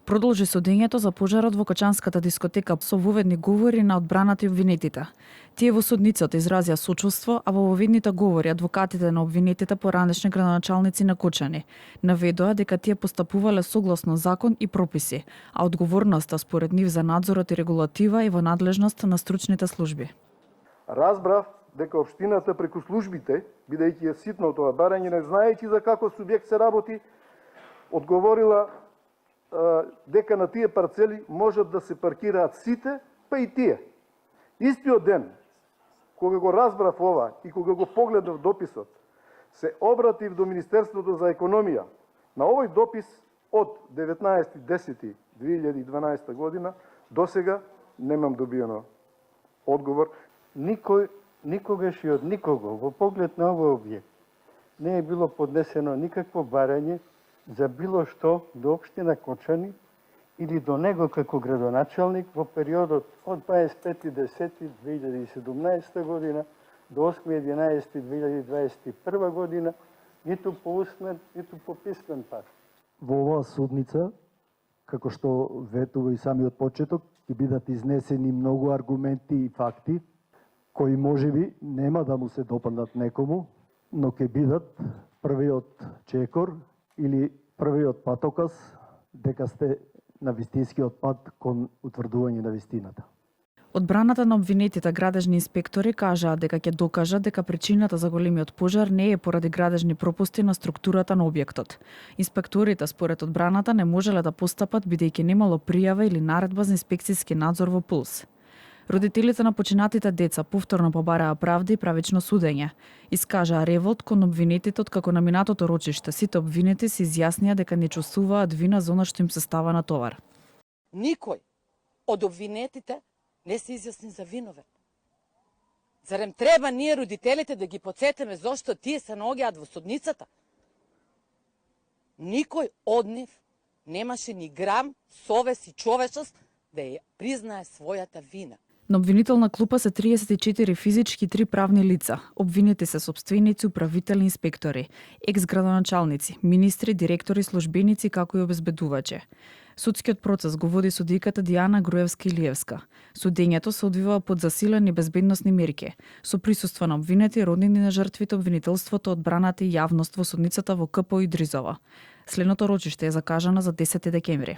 Продолжи судењето за пожарот во Кочанската дискотека со воведни говори на одбраната и обвинетите. Тие во судницата изразија сочувство, а во воведните говори адвокатите на обвинетите поранешни градоначалници на Кочани наведоа дека тие постапувале согласно закон и прописи, а одговорноста според нив за надзорот и регулатива е во надлежност на стручните служби. Разбрав дека општината преку службите, бидејќи е ситно тоа барање, не знаејќи за каков субјект се работи, одговорила дека на тие парцели можат да се паркираат сите, па и тие. Истиот ден, кога го разбрав ова и кога го погледнав дописот, се обратив до Министерството за економија. На овој допис од 19.10.2012 година до сега немам добиено одговор. Никогаш и од никого во поглед на овој објект не е било поднесено никакво барање за било што до општина Кочани или до него како градоначалник во периодот од 25.10.2017 година до 8.11.2021 година, ниту по усмен, ниту по писмен пат. Во оваа судница, како што ветува и самиот почеток, ќе бидат изнесени многу аргументи и факти, кои можеби нема да му се допаднат некому, но ќе бидат првиот чекор или првиот патоказ дека сте на вистинскиот пат кон утврдување на вистината. Одбраната на обвинетите градежни инспектори кажаа дека ќе докажат дека причината за големиот пожар не е поради градежни пропусти на структурата на објектот. Инспекторите според одбраната не можеле да постапат бидејќи немало пријава или наредба за инспекцијски надзор во ПУЛС. Родителите на починатите деца повторно побараа правда и правично судење. Искажаа револт кон обвинетите откако на минатото рочиште сите обвинети се изјаснија дека не чувствуваат вина за она што им се става на товар. Никој од обвинетите не се изјасни за виновен. Зарем треба ние родителите да ги потсетиме зошто тие се наоѓаат во судницата? Никој од нив немаше ни грам совест и човечност да ја признае својата вина. На обвинителна клупа се 34 физички и 3 правни лица. Обвинети се сопственици, управители, инспектори, екс-градоначалници, министри, директори, службеници, како и обезбедувачи. Судскиот процес го води судиката Дијана Груевска-Илиевска. Судењето се одвива под засилени безбедносни мерки, со присуство на обвинети, роднини на жртвите, обвинителството, одбраната и јавност во судницата во КПУ Идризова. Следното рочиште е закажано за 10 декември.